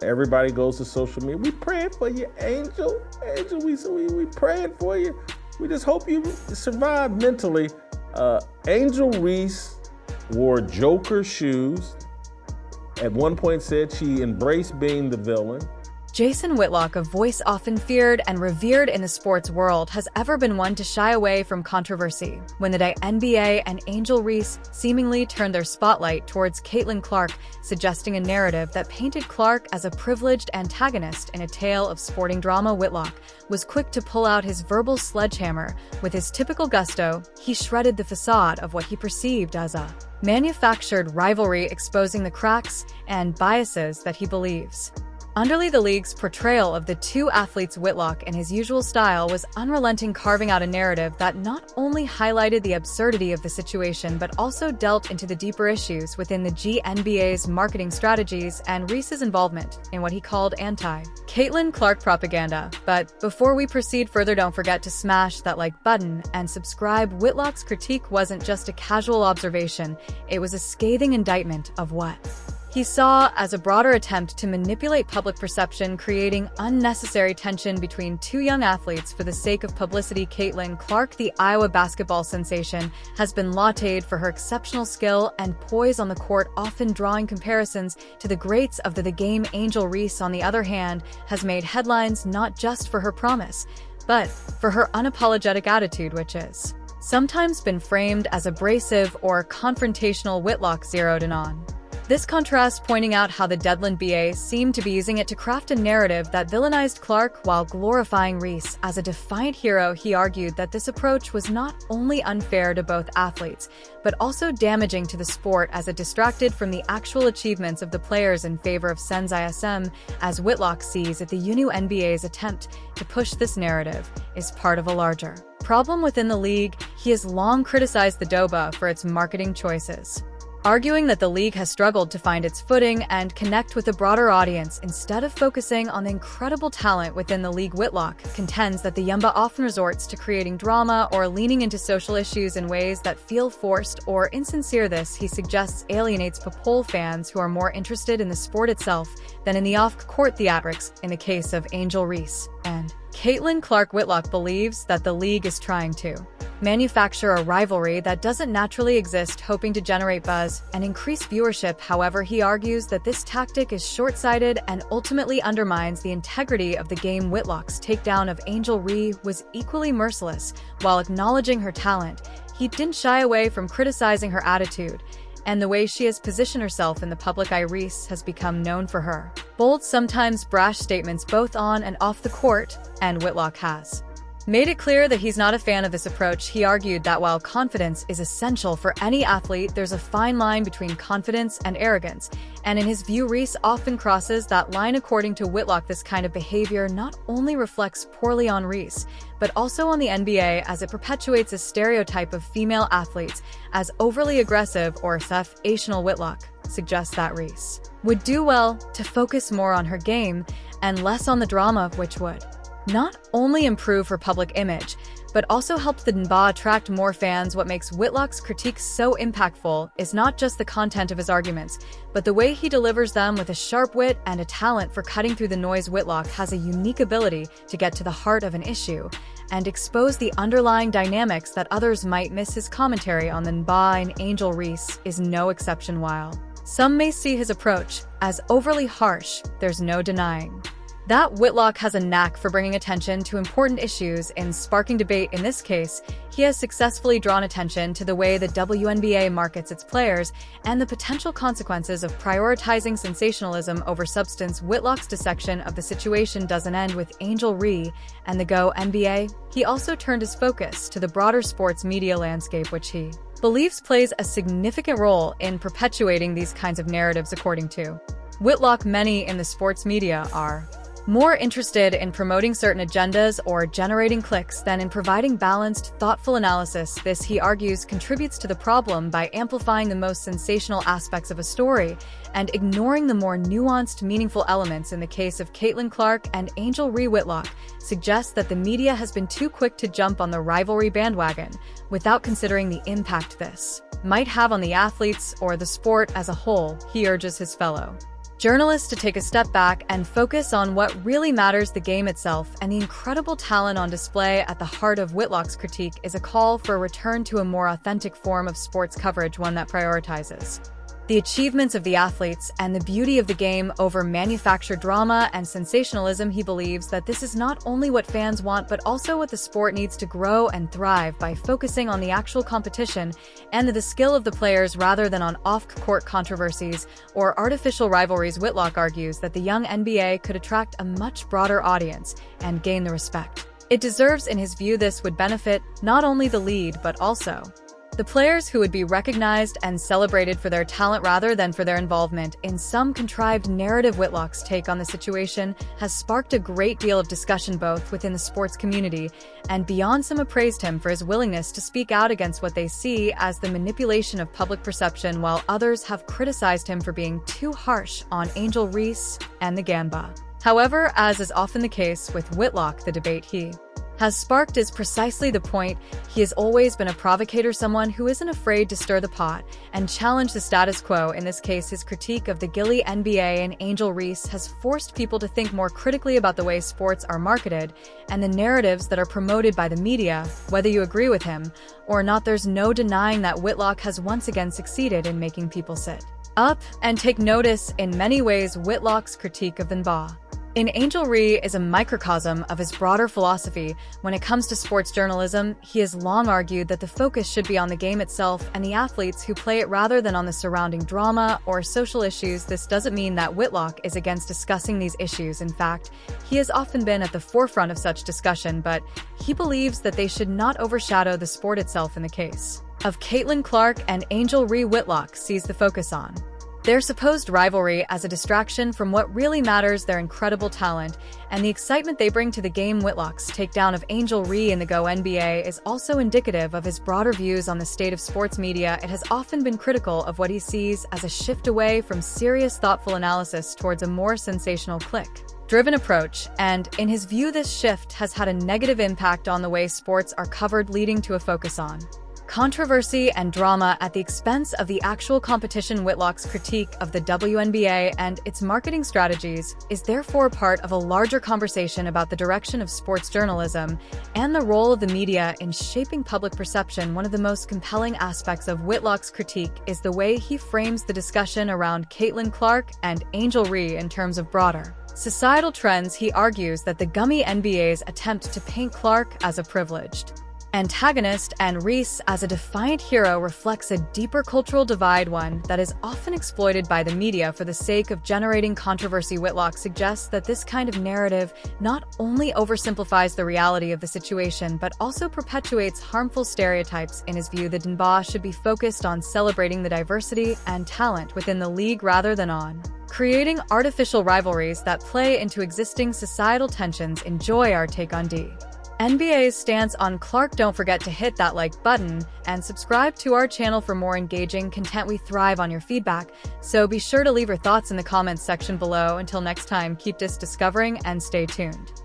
Everybody goes to social media. We praying for you, Angel. Angel, we praying for you. We just hope you survive mentally. Angel Reese wore Joker shoes. At one point said she embraced being the villain. Jason Whitlock, a voice often feared and revered in the sports world, has ever been one to shy away from controversy. When the WNBA and Angel Reese seemingly turned their spotlight towards Caitlin Clark, suggesting a narrative that painted Clark as a privileged antagonist in a tale of sporting drama, Whitlock was quick to pull out his verbal sledgehammer. With his typical gusto, he shredded the facade of what he perceived as a manufactured rivalry, exposing the cracks and biases that he believes underlay the league's portrayal of the two athletes. Whitlock, in his usual style, was unrelenting, carving out a narrative that not only highlighted the absurdity of the situation but also delved into the deeper issues within the WNBA's marketing strategies and Reese's involvement in what he called anti-Caitlin Clark propaganda. But before we proceed further, don't forget to smash that like button and subscribe. Whitlock's critique wasn't just a casual observation, it was a scathing indictment of what he saw as a broader attempt to manipulate public perception, creating unnecessary tension between two young athletes for the sake of publicity. Caitlin Clark, the Iowa basketball sensation, has been lauded for her exceptional skill and poise on the court, often drawing comparisons to the greats of the game. Angel Reese, on the other hand, has made headlines not just for her promise, but for her unapologetic attitude, which is sometimes been framed as abrasive or confrontational. Whitlock zeroed in on this contrast, pointing out how the WNBA seemed to be using it to craft a narrative that villainized Clark while glorifying Reese as a defiant hero. He argued that this approach was not only unfair to both athletes, but also damaging to the sport, as it distracted from the actual achievements of the players in favor of sensationalism. As Whitlock sees it, the WNBA's attempt to push this narrative is part of a larger problem within the league. He has long criticized the WNBA for its marketing choices, arguing that the league has struggled to find its footing and connect with a broader audience instead of focusing on the incredible talent within the league. Whitlock contends that the WNBA often resorts to creating drama or leaning into social issues in ways that feel forced or insincere. This, he suggests, alienates pole fans who are more interested in the sport itself than in the off-court theatrics. In the case of Angel Reese and Caitlin Clark, Whitlock believes that the league is trying to manufacture a rivalry that doesn't naturally exist, hoping to generate buzz and increase viewership. However, he argues that this tactic is short-sighted and ultimately undermines the integrity of the game. Whitlock's takedown of Angel Reese was equally merciless. While acknowledging her talent, he didn't shy away from criticizing her attitude and the way she has positioned herself in the public eye. Reese has become known for her bold, sometimes brash statements both on and off the court, and Whitlock has made it clear that he's not a fan of this approach. He argued that while confidence is essential for any athlete, there's a fine line between confidence and arrogance, and in his view, Reese often crosses that line. According to Whitlock, this kind of behavior not only reflects poorly on Reese, but also on the NBA, as it perpetuates a stereotype of female athletes as overly aggressive or sensational. Whitlock suggests that Reese would do well to focus more on her game and less on the drama, which would not only improve her public image, but also help the WNBA attract more fans. What makes Whitlock's critiques so impactful is not just the content of his arguments, but the way he delivers them with a sharp wit and a talent for cutting through the noise. Whitlock has a unique ability to get to the heart of an issue and expose the underlying dynamics that others might miss. His commentary on the WNBA and Angel Reese is no exception. While some may see his approach as overly harsh, there's no denying that Whitlock has a knack for bringing attention to important issues and sparking debate. In this case, he has successfully drawn attention to the way the WNBA markets its players and the potential consequences of prioritizing sensationalism over substance. Whitlock's dissection of the situation doesn't end with Angel Reese and the WNBA. He also turned his focus to the broader sports media landscape, which he believes plays a significant role in perpetuating these kinds of narratives. According to Whitlock, many in the sports media are more interested in promoting certain agendas or generating clicks than in providing balanced, thoughtful analysis. This, he argues, contributes to the problem by amplifying the most sensational aspects of a story and ignoring the more nuanced, meaningful elements. In the case of Caitlin Clark and Angel Reese, Whitlock suggests that the media has been too quick to jump on the rivalry bandwagon without considering the impact this might have on the athletes or the sport as a whole. He urges his fellow journalists to take a step back and focus on what really matters: the game itself. And the incredible talent on display at the heart of Whitlock's critique is a call for a return to a more authentic form of sports coverage, one that prioritizes the achievements of the athletes and the beauty of the game over manufactured drama and sensationalism. He believes that this is not only what fans want, but also what the sport needs to grow and thrive, by focusing on the actual competition and the skill of the players rather than on off-court controversies or artificial rivalries. Whitlock argues that the young NBA could attract a much broader audience and gain the respect it deserves. In his view, this would benefit not only the league, but also the players, who would be recognized and celebrated for their talent rather than for their involvement in some contrived narrative. Whitlock's take on the situation has sparked a great deal of discussion both within the sports community and beyond. Some have praised him for his willingness to speak out against what they see as the manipulation of public perception, while others have criticized him for being too harsh on Angel Reese and the Gamba. However, as is often the case with Whitlock, the debate he has sparked is precisely the point. He has always been a provocateur, someone who isn't afraid to stir the pot and challenge the status quo. In this case, his critique of the WNBA and Angel Reese has forced people to think more critically about the way sports are marketed and the narratives that are promoted by the media. Whether you agree with him or not, there's no denying that Whitlock has once again succeeded in making people sit up and take notice. In many ways, Whitlock's critique of the NBA in Angel Reese is a microcosm of his broader philosophy. When it comes to sports journalism, he has long argued that the focus should be on the game itself and the athletes who play it rather than on the surrounding drama or social issues. This doesn't mean that Whitlock is against discussing these issues. In fact, he has often been at the forefront of such discussion, but he believes that they should not overshadow the sport itself. In the case of Caitlin Clark and Angel Reese, Whitlock sees the focus on their supposed rivalry as a distraction from what really matters: their incredible talent and the excitement they bring to the game. Whitlock's takedown of Angel Reese in the WNBA is also indicative of his broader views on the state of sports media. It has often been critical of what he sees as a shift away from serious, thoughtful analysis towards a more sensational, click-driven approach, and in his view, this shift has had a negative impact on the way sports are covered, leading to a focus on controversy and drama at the expense of the actual competition. Whitlock's critique of the WNBA and its marketing strategies is therefore part of a larger conversation about the direction of sports journalism and the role of the media in shaping public perception. One of the most compelling aspects of Whitlock's critique is the way he frames the discussion around Caitlin Clark and Angel Reese in terms of broader societal trends. He argues that the WNBA's attempt to paint Clark as a privileged antagonist and Reese as a defiant hero reflects a deeper cultural divide, one that is often exploited by the media for the sake of generating controversy. Whitlock suggests that this kind of narrative not only oversimplifies the reality of the situation, but also perpetuates harmful stereotypes. In his view, the NBA should be focused on celebrating the diversity and talent within the league rather than on creating artificial rivalries that play into existing societal tensions. Enjoy our take on NBA's stance on Clark. Don't forget to hit that like button and subscribe to our channel for more engaging content. We thrive on your feedback, so be sure to leave your thoughts in the comments section below. Until next time, keep discovering and stay tuned.